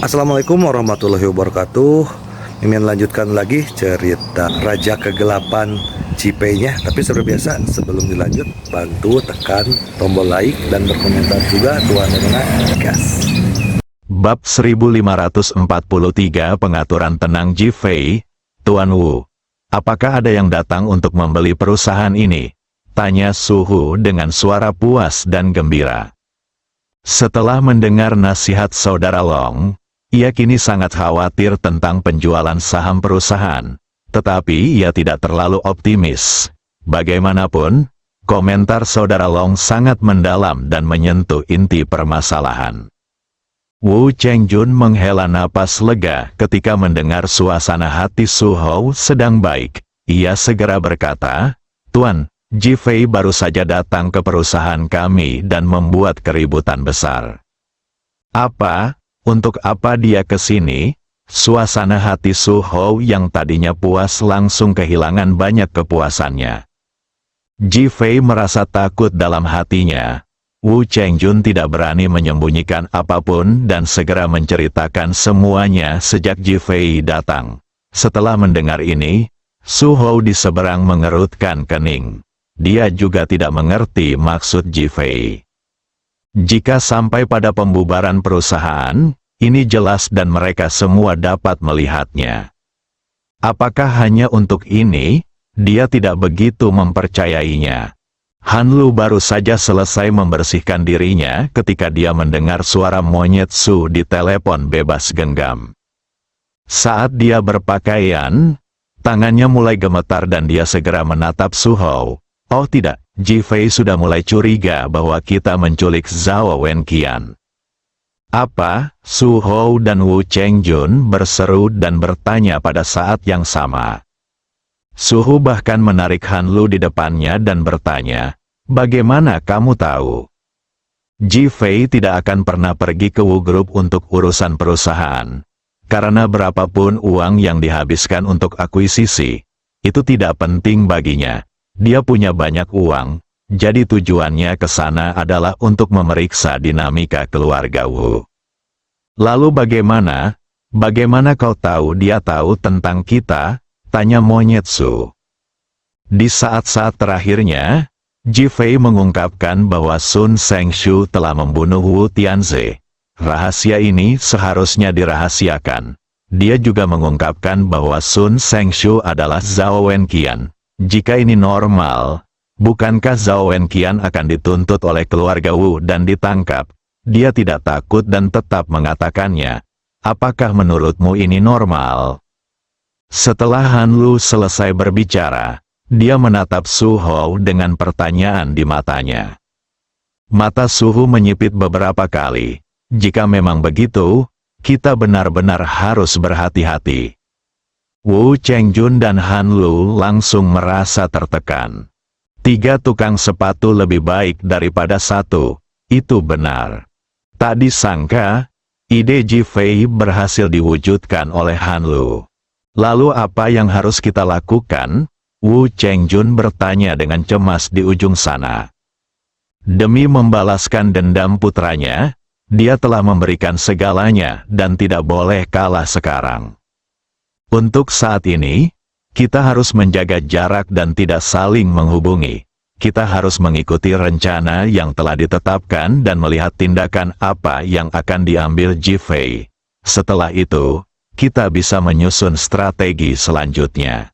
Assalamualaikum warahmatullahi wabarakatuh. Mimin lanjutkan lagi cerita Raja Kegelapan Cipenya. Tapi seperti biasa, sebelum dilanjut, bantu tekan tombol like dan berkomentar juga Tuan Rena gas. Bab 1543 Pengaturan Tenang Ji-Fei. Tuan Wu, apakah ada yang datang untuk membeli perusahaan ini? Tanya Suhu dengan suara puas dan gembira. Setelah mendengar nasihat Saudara Long, ia kini sangat khawatir tentang penjualan saham perusahaan. Tetapi ia tidak terlalu optimis. Bagaimanapun, komentar Saudara Long sangat mendalam dan menyentuh inti permasalahan. Wu Chengjun menghela napas lega ketika mendengar suasana hati Su Hou sedang baik. Ia segera berkata, "Tuan, Ji-Fei baru saja datang ke perusahaan kami dan membuat keributan besar." "Apa? Untuk apa dia ke sini?" Suasana hati Su Hou yang tadinya puas langsung kehilangan banyak kepuasannya. Ji-Fei merasa takut dalam hatinya. Wu Chengjun tidak berani menyembunyikan apapun dan segera menceritakan semuanya sejak Ji-Fei datang. Setelah mendengar ini, Su Hou di seberang mengerutkan kening. Dia juga tidak mengerti maksud Ji-Fei. Jika sampai pada pembubaran perusahaan, ini jelas dan mereka semua dapat melihatnya. Apakah hanya untuk ini? Dia tidak begitu mempercayainya. Han Lu baru saja selesai membersihkan dirinya ketika dia mendengar suara monyet Su di telepon bebas genggam. Saat dia berpakaian, tangannya mulai gemetar dan dia segera menatap Su Hou. Oh tidak, Ji-Fei sudah mulai curiga bahwa kita menculik Zhao Wenqian. Apa? Su Hou dan Wu Chengjun berseru dan bertanya pada saat yang sama. Suhu bahkan menarik Han Lu di depannya dan bertanya, "Bagaimana kamu tahu?" Ji-Fei tidak akan pernah pergi ke Wu Group untuk urusan perusahaan. Karena berapapun uang yang dihabiskan untuk akuisisi, itu tidak penting baginya. Dia punya banyak uang, jadi tujuannya ke sana adalah untuk memeriksa dinamika keluarga Wu. "Lalu bagaimana? Bagaimana kau tahu dia tahu tentang kita?" tanya monyet Su. Di saat-saat terakhirnya, Ji-Fei mengungkapkan bahwa Sun Sengshu telah membunuh Wu Tianze. Rahasia ini seharusnya dirahasiakan. Dia juga mengungkapkan bahwa Sun Sengshu adalah Zhao Wenqian. Jika ini normal, bukankah Zhao Wenqian akan dituntut oleh keluarga Wu dan ditangkap? Dia tidak takut dan tetap mengatakannya. Apakah menurutmu ini normal? Setelah Han Lu selesai berbicara, dia menatap Su Hou dengan pertanyaan di matanya. Mata Suhu menyipit beberapa kali. Jika memang begitu, kita benar-benar harus berhati-hati. Wu Chengjun dan Han Lu langsung merasa tertekan. 3 tukang sepatu lebih baik daripada 1, itu benar. Tak disangka, ide Ji-Fei berhasil diwujudkan oleh Han Lu. Lalu apa yang harus kita lakukan? Wu Chengjun bertanya dengan cemas di ujung sana. Demi membalaskan dendam putranya, dia telah memberikan segalanya dan tidak boleh kalah sekarang. Untuk saat ini, kita harus menjaga jarak dan tidak saling menghubungi. Kita harus mengikuti rencana yang telah ditetapkan dan melihat tindakan apa yang akan diambil Ji-Fei. Setelah itu, kita bisa menyusun strategi selanjutnya.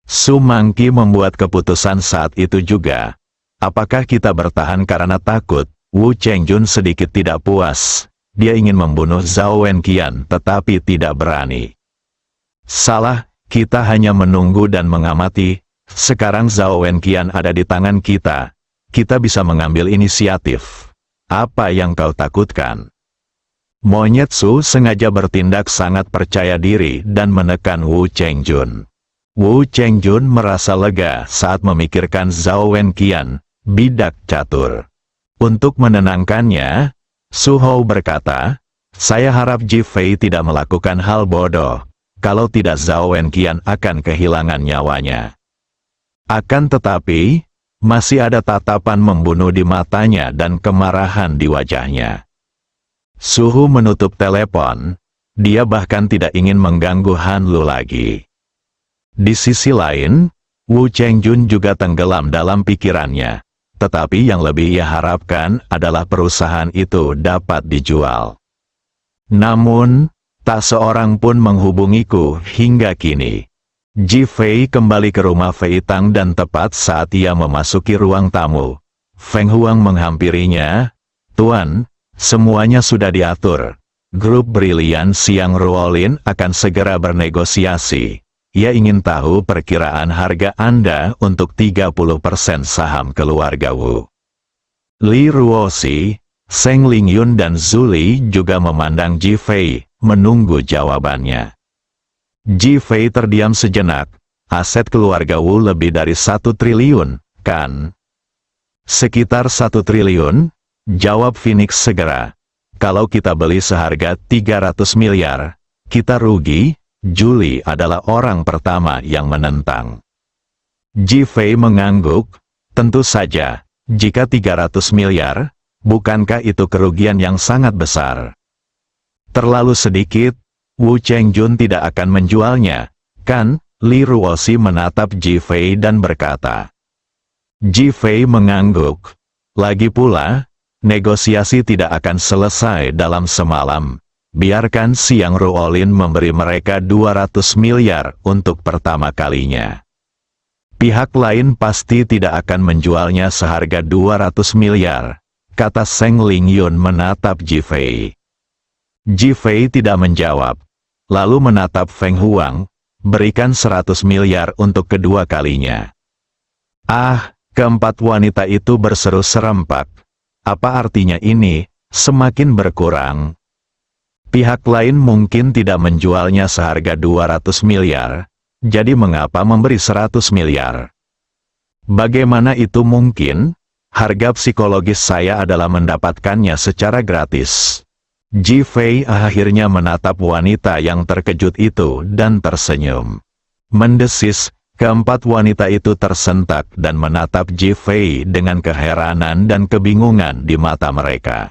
Su Mangqi membuat keputusan saat itu juga. Apakah kita bertahan karena takut? Wu Chengjun sedikit tidak puas. Dia ingin membunuh Zhao Wenqian tetapi tidak berani. Salah, kita hanya menunggu dan mengamati. Sekarang Zhao Wenqian ada di tangan kita. Kita bisa mengambil inisiatif. Apa yang kau takutkan? Monyet Su sengaja bertindak sangat percaya diri dan menekan Wu Chengjun. Wu Chengjun merasa lega saat memikirkan Zhao Wenqian, bidak catur. Untuk menenangkannya, Su Hou berkata, "Saya harap Ji-Fei tidak melakukan hal bodoh. Kalau tidak Zhao Wenqian akan kehilangan nyawanya." Akan tetapi, masih ada tatapan membunuh di matanya dan kemarahan di wajahnya. Suhu menutup telepon. Dia bahkan tidak ingin mengganggu Han Lu lagi. Di sisi lain, Wu Chengjun juga tenggelam dalam pikirannya. Tetapi yang lebih ia harapkan adalah perusahaan itu dapat dijual. Namun, tak seorang pun menghubungiku hingga kini. Ji Fei kembali ke rumah Fei Tang dan tepat saat ia memasuki ruang tamu, Feng Huang menghampirinya. "Tuan, semuanya sudah diatur. Grup Brilian Siang Ruolin akan segera bernegosiasi. Ia ingin tahu perkiraan harga Anda untuk 30% saham keluarga Wu." Li Ruoxi, Seng Lingyun dan Zuli juga memandang Ji Fei, menunggu jawabannya. Ji Fei terdiam sejenak. Aset keluarga Wu lebih dari 1 triliun, kan? "Sekitar 1 triliun, jawab Phoenix segera. "Kalau kita beli seharga 300 miliar, kita rugi." Julie adalah orang pertama yang menentang. Ji Fei mengangguk. "Tentu saja, jika 300 miliar, bukankah itu kerugian yang sangat besar? Terlalu sedikit, Wu Chengjun tidak akan menjualnya, kan?" Li Ruoxi menatap Ji Fei dan berkata. Ji Fei mengangguk. "Lagi pula, negosiasi tidak akan selesai dalam semalam. Biarkan Siang Ruolin memberi mereka 200 miliar untuk pertama kalinya. Pihak lain pasti tidak akan menjualnya seharga 200 miliar, kata Seng Lingyun menatap Ji Fei. Ji Fei tidak menjawab, lalu menatap Feng Huang, "Berikan 100 miliar untuk kedua kalinya." Ah, keempat wanita itu berseru serempak. Apa artinya ini? Semakin berkurang. Pihak lain mungkin tidak menjualnya seharga 200 miliar, jadi mengapa memberi 100 miliar? Bagaimana itu mungkin? Harga psikologis saya adalah mendapatkannya secara gratis. Ji Fei akhirnya menatap wanita yang terkejut itu dan tersenyum. Mendesis, keempat wanita itu tersentak dan menatap Ji Fei dengan keheranan dan kebingungan di mata mereka.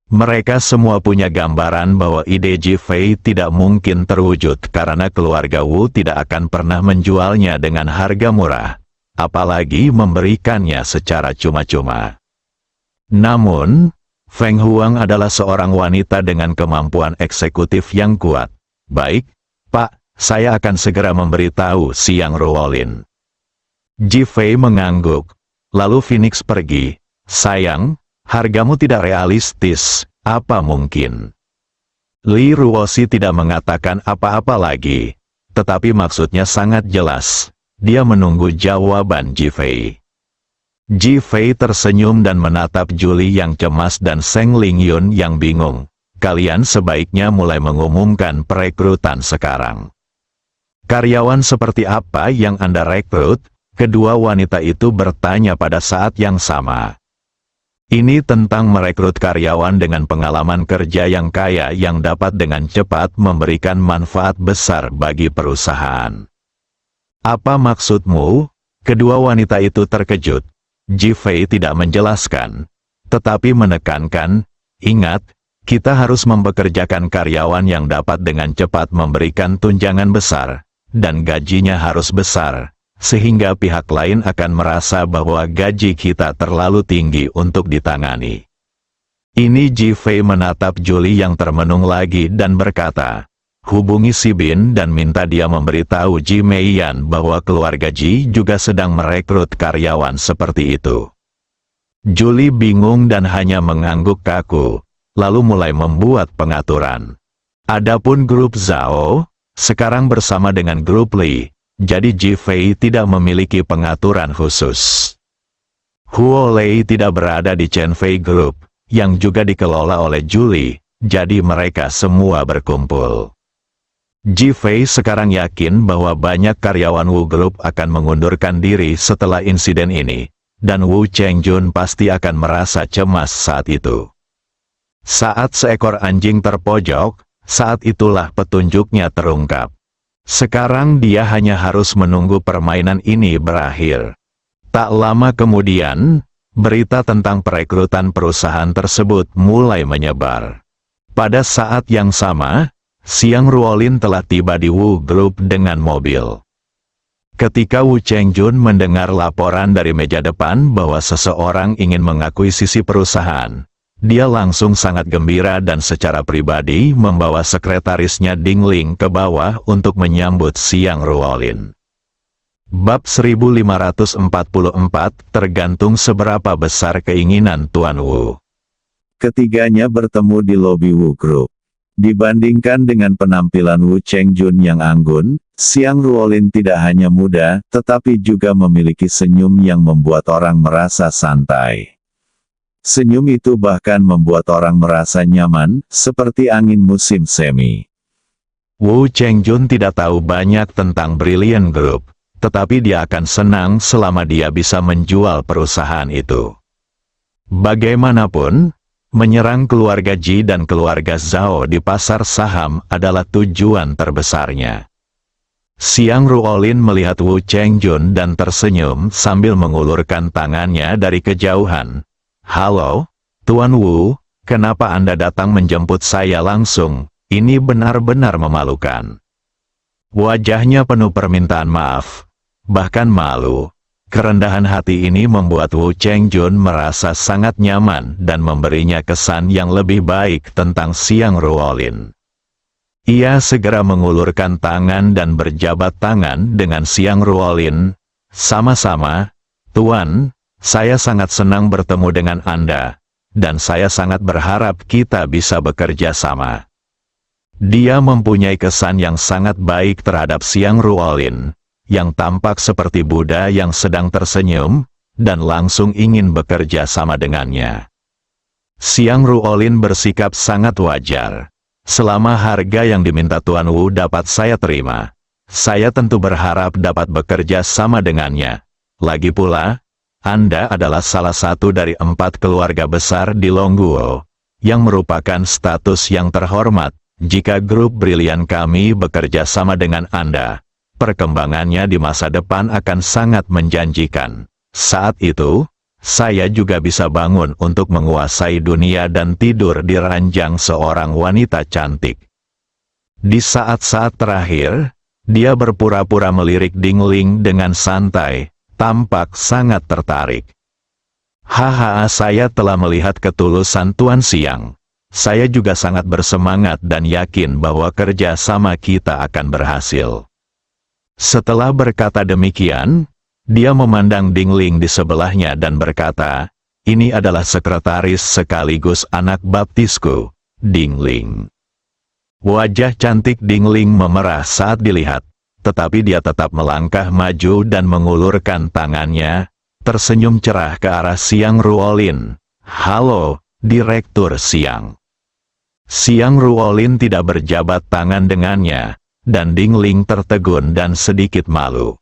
Mereka semua punya gambaran bahwa ide Ji Fei tidak mungkin terwujud karena keluarga Wu tidak akan pernah menjualnya dengan harga murah, apalagi memberikannya secara cuma-cuma. Namun, Feng Huang adalah seorang wanita dengan kemampuan eksekutif yang kuat. "Baik, Pak, saya akan segera memberitahu Siang Ruolin." Ji Fei mengangguk. Lalu Phoenix pergi. "Sayang, hargamu tidak realistis, apa mungkin?" Li Ruoxi tidak mengatakan apa-apa lagi, tetapi maksudnya sangat jelas. Dia menunggu jawaban Ji Fei. Ji Fei tersenyum dan menatap Julie yang cemas dan Seng Lingyun yang bingung. "Kalian sebaiknya mulai mengumumkan perekrutan sekarang." "Karyawan seperti apa yang Anda rekrut?" Kedua wanita itu bertanya pada saat yang sama. "Ini tentang merekrut karyawan dengan pengalaman kerja yang kaya yang dapat dengan cepat memberikan manfaat besar bagi perusahaan." "Apa maksudmu?" Kedua wanita itu terkejut. Ji Fei tidak menjelaskan, tetapi menekankan, "Ingat, kita harus mempekerjakan karyawan yang dapat dengan cepat memberikan tunjangan besar, dan gajinya harus besar, sehingga pihak lain akan merasa bahwa gaji kita terlalu tinggi untuk ditangani." Ini Ji Fei menatap Julie yang termenung lagi dan berkata, "Hubungi Si Bin dan minta dia memberitahu Ji Meiyan bahwa keluarga Ji juga sedang merekrut karyawan seperti itu." Julie bingung dan hanya mengangguk kaku, lalu mulai membuat pengaturan. Adapun grup Zhao, sekarang bersama dengan grup Li, jadi Ji Fei tidak memiliki pengaturan khusus. Huo Lei tidak berada di Chen Fei Group, yang juga dikelola oleh Julie, jadi mereka semua berkumpul. Ji Fei sekarang yakin bahwa banyak karyawan Wu Group akan mengundurkan diri setelah insiden ini, dan Wu Chengjun pasti akan merasa cemas saat itu. Saat seekor anjing terpojok, saat itulah petunjuknya terungkap. Sekarang dia hanya harus menunggu permainan ini berakhir. Tak lama kemudian, berita tentang perekrutan perusahaan tersebut mulai menyebar. Pada saat yang sama, Xiang Ruolin telah tiba di Wu Group dengan mobil. Ketika Wu Chengjun mendengar laporan dari meja depan bahwa seseorang ingin mengakuisisi perusahaan, dia langsung sangat gembira dan secara pribadi membawa sekretarisnya Ding Ling ke bawah untuk menyambut Xiang Ruolin. Bab 1544 tergantung seberapa besar keinginan Tuan Wu. Ketiganya bertemu di lobi Wu Group. Dibandingkan dengan penampilan Wu Chengjun yang anggun, Xiang Ruolin tidak hanya muda, tetapi juga memiliki senyum yang membuat orang merasa santai. Senyum itu bahkan membuat orang merasa nyaman, seperti angin musim semi. Wu Chengjun tidak tahu banyak tentang Brilliant Group, tetapi dia akan senang selama dia bisa menjual perusahaan itu. Bagaimanapun, menyerang keluarga Ji dan keluarga Zhao di pasar saham adalah tujuan terbesarnya. Xiang Ruolin melihat Wu Chengjun dan tersenyum sambil mengulurkan tangannya dari kejauhan. "Halo, Tuan Wu, kenapa Anda datang menjemput saya langsung? Ini benar-benar memalukan." Wajahnya penuh permintaan maaf, bahkan malu. Kerendahan hati ini membuat Wu Chengjun merasa sangat nyaman dan memberinya kesan yang lebih baik tentang Xiang Ruolin. Ia segera mengulurkan tangan dan berjabat tangan dengan Xiang Ruolin. "Sama-sama, Tuan, saya sangat senang bertemu dengan Anda, dan saya sangat berharap kita bisa bekerja sama." Dia mempunyai kesan yang sangat baik terhadap Xiang Ruolin, yang tampak seperti Buddha yang sedang tersenyum, dan langsung ingin bekerja sama dengannya. Xiang Ruolin bersikap sangat wajar. "Selama harga yang diminta Tuan Wu dapat saya terima, saya tentu berharap dapat bekerja sama dengannya. Lagi pula, Anda adalah salah satu dari 4 keluarga besar di Longguo, yang merupakan status yang terhormat. Jika grup Brilian kami bekerja sama dengan Anda, perkembangannya di masa depan akan sangat menjanjikan. Saat itu, saya juga bisa bangun untuk menguasai dunia dan tidur di ranjang seorang wanita cantik." Di saat-saat terakhir, dia berpura-pura melirik Ding Ling dengan santai, tampak sangat tertarik. "Haha, saya telah melihat ketulusan Tuan Xiang. Saya juga sangat bersemangat dan yakin bahwa kerja sama kita akan berhasil." Setelah berkata demikian, dia memandang Ding Ling di sebelahnya dan berkata, "Ini adalah sekretaris sekaligus anak baptisku, Ding Ling." Wajah cantik Ding Ling memerah saat dilihat, tetapi dia tetap melangkah maju dan mengulurkan tangannya, tersenyum cerah ke arah Xiang Ruolin. "Halo, Direktur Xiang." Xiang Ruolin tidak berjabat tangan dengannya, dan Ding Ling tertegun dan sedikit malu.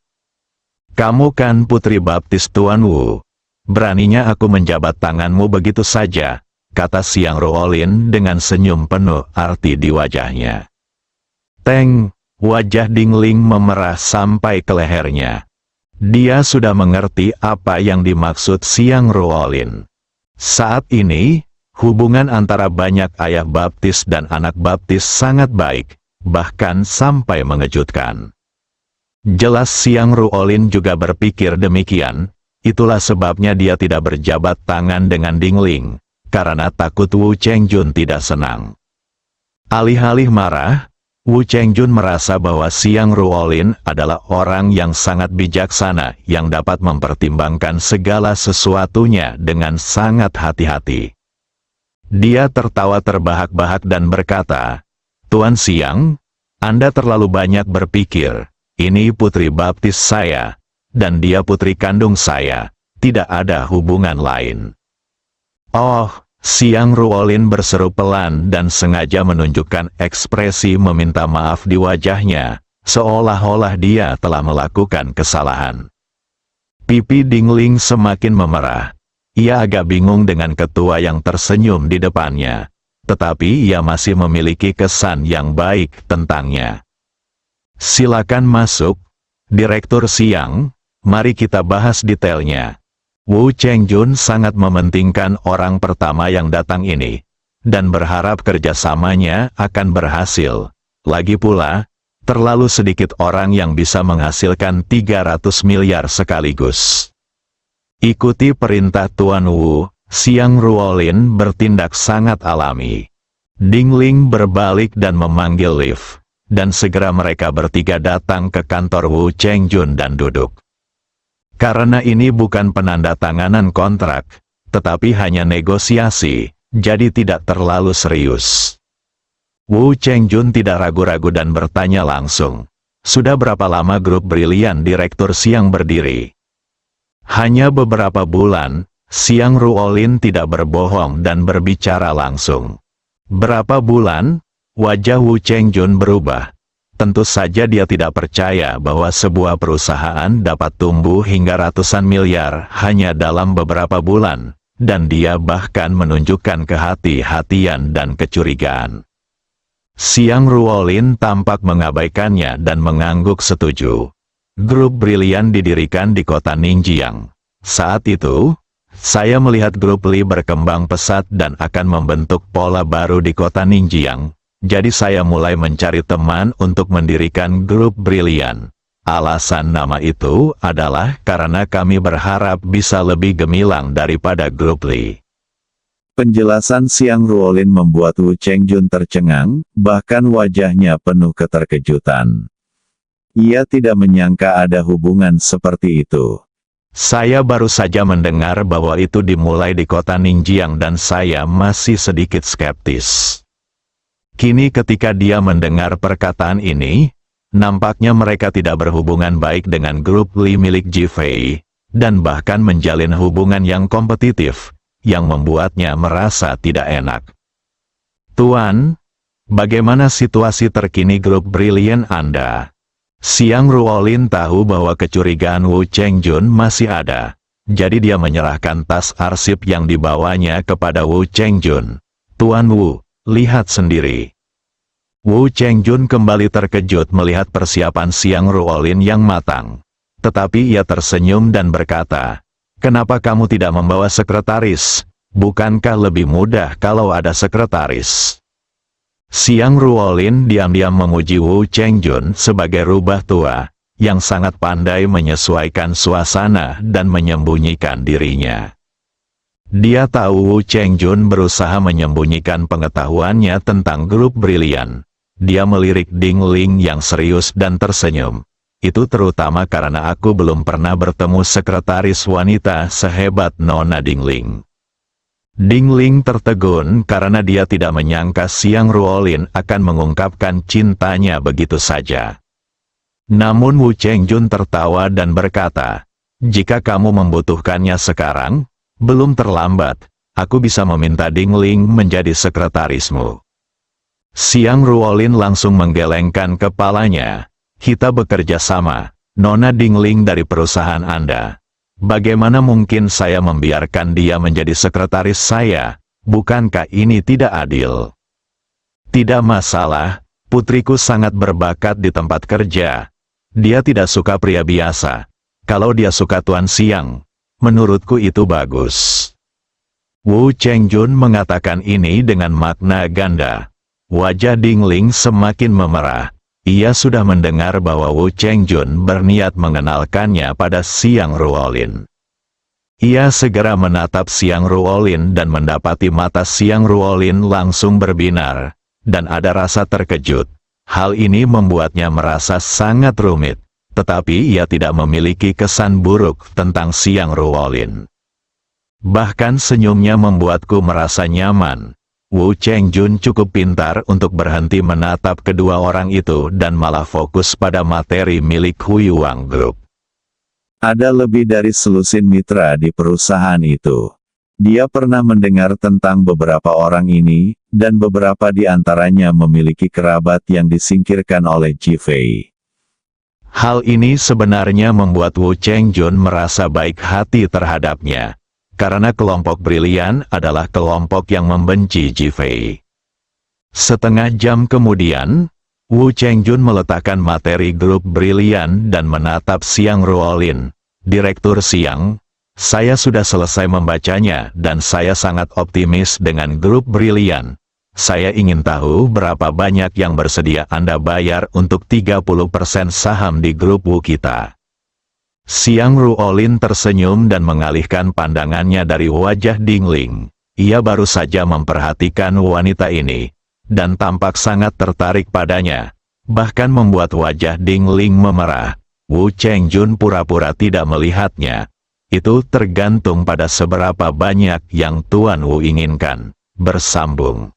"Kamu kan putri baptis Tuan Wu. Beraninya aku menjabat tanganmu begitu saja," kata Xiang Ruolin dengan senyum penuh arti di wajahnya. Teng, wajah Ding Ling memerah sampai ke lehernya. Dia sudah mengerti apa yang dimaksud Xiang Ruolin. Saat ini, hubungan antara banyak ayah baptis dan anak baptis sangat baik, bahkan sampai mengejutkan. Jelas Xiang Ruolin juga berpikir demikian, itulah sebabnya dia tidak berjabat tangan dengan Ding Ling, karena takut Wu Chengjun tidak senang. Alih-alih marah, Wu Chengjun merasa bahwa Xiang Ruolin adalah orang yang sangat bijaksana yang dapat mempertimbangkan segala sesuatunya dengan sangat hati-hati. Dia tertawa terbahak-bahak dan berkata, "Tuan Xiang, Anda terlalu banyak berpikir. Ini putri baptis saya, dan dia putri kandung saya. Tidak ada hubungan lain." "Oh," Xiang Ruolin berseru pelan dan sengaja menunjukkan ekspresi meminta maaf di wajahnya, seolah-olah dia telah melakukan kesalahan. Pipi Ding Ling semakin memerah. Ia agak bingung dengan ketua yang tersenyum di depannya, tetapi ia masih memiliki kesan yang baik tentangnya. "Silakan masuk, Direktur Xiang, mari kita bahas detailnya." Wu Chengjun sangat mementingkan orang pertama yang datang ini. dan berharap kerjasamanya akan berhasil. Lagi pula, terlalu sedikit orang yang bisa menghasilkan 300 miliar sekaligus. Ikuti perintah Tuan Wu, Xiang Ruolin bertindak sangat alami. Ding Ling berbalik dan memanggil lift, dan segera mereka bertiga datang ke kantor Wu Chengjun dan duduk. Karena ini bukan penandatanganan kontrak, tetapi hanya negosiasi, jadi tidak terlalu serius. Wu Chengjun tidak ragu-ragu dan bertanya langsung, "Sudah berapa lama grup Brilian Direktur Xiang berdiri?" Hanya beberapa bulan, Xiang Ruolin tidak berbohong dan berbicara langsung. Berapa bulan? Wajah Wu Chengjun berubah. Tentu saja dia tidak percaya bahwa sebuah perusahaan dapat tumbuh hingga ratusan miliar hanya dalam beberapa bulan, dan dia bahkan menunjukkan kehati-hatian dan kecurigaan. Xiang Ruolin tampak mengabaikannya dan mengangguk setuju. Grup Brilian didirikan di kota Ningjiang. Saat itu, saya melihat grup Li berkembang pesat dan akan membentuk pola baru di kota Ningjiang. Jadi saya mulai mencari teman untuk mendirikan grup Brilian. Alasan nama itu adalah karena kami berharap bisa lebih gemilang daripada grup Li. Penjelasan Xiang Ruolin membuat Wu Chengjun tercengang, bahkan wajahnya penuh keterkejutan. Ia tidak menyangka ada hubungan seperti itu. Saya baru saja mendengar bahwa itu dimulai di kota Ningjiang dan saya masih sedikit skeptis. Kini ketika dia mendengar perkataan ini, nampaknya mereka tidak berhubungan baik dengan grup Li milik Ji Fei, dan bahkan menjalin hubungan yang kompetitif, yang membuatnya merasa tidak enak. "Tuan, bagaimana situasi terkini grup Brilian Anda?" Xiang Ruolin tahu bahwa kecurigaan Wu Chengjun masih ada, jadi dia menyerahkan tas arsip yang dibawanya kepada Wu Chengjun. "Tuan Wu, lihat sendiri." Wu Chengjun kembali terkejut melihat persiapan Xiang Ruolin yang matang. Tetapi ia tersenyum dan berkata, "Kenapa kamu tidak membawa sekretaris? Bukankah lebih mudah kalau ada sekretaris?" Xiang Ruolin diam-diam memuji Wu Chengjun sebagai rubah tua, yang sangat pandai menyesuaikan suasana dan menyembunyikan dirinya. Dia tahu Wu Chengjun berusaha menyembunyikan pengetahuannya tentang grup Brilian. Dia melirik Ding Ling yang serius dan tersenyum. "Itu terutama karena aku belum pernah bertemu sekretaris wanita sehebat Nona Ding Ling." Ding Ling tertegun karena dia tidak menyangka Xiang Ruolin akan mengungkapkan cintanya begitu saja. Namun Wu Chengjun tertawa dan berkata, "Jika kamu membutuhkannya sekarang, belum terlambat, aku bisa meminta Ding Ling menjadi sekretarismu." Xiang Ruolin langsung menggelengkan kepalanya. "Kita bekerja sama, Nona Ding Ling dari perusahaan Anda. Bagaimana mungkin saya membiarkan dia menjadi sekretaris saya? Bukankah ini tidak adil?" "Tidak masalah, putriku sangat berbakat di tempat kerja. Dia tidak suka pria biasa. Kalau dia suka Tuan Xiang, menurutku itu bagus." Wu Chengjun mengatakan ini dengan makna ganda. Wajah Ding Ling semakin memerah. Ia sudah mendengar bahwa Wu Chengjun berniat mengenalkannya pada Xiang Ruolin. Ia segera menatap Xiang Ruolin dan mendapati mata Xiang Ruolin langsung berbinar, dan ada rasa terkejut. Hal ini membuatnya merasa sangat rumit, tetapi ia tidak memiliki kesan buruk tentang Xiang Ruolin. Bahkan senyumnya membuatku merasa nyaman. Wu Chengjun cukup pintar untuk berhenti menatap kedua orang itu dan malah fokus pada materi milik Huiyuang Group. Ada lebih dari selusin mitra di perusahaan itu. Dia pernah mendengar tentang beberapa orang ini, dan beberapa di antaranya memiliki kerabat yang disingkirkan oleh Ji Fei. Hal ini sebenarnya membuat Wu Chengjun merasa baik hati terhadapnya, karena kelompok Brilian adalah kelompok yang membenci Ji Fei. Setengah jam kemudian, Wu Chengjun meletakkan materi grup Brilian dan menatap Xiang Ruolin, Direktur Xiang. Saya sudah selesai membacanya dan saya sangat optimis dengan grup Brilian. Saya ingin tahu berapa banyak yang bersedia Anda bayar untuk 30% saham di grup Wu kita. Xiang Ruolin tersenyum dan mengalihkan pandangannya dari wajah Ding Ling. Ia baru saja memperhatikan wanita ini, dan tampak sangat tertarik padanya. Bahkan membuat wajah Ding Ling memerah. Wu Chengjun pura-pura tidak melihatnya. Itu tergantung pada seberapa banyak yang Tuan Wu inginkan. Bersambung.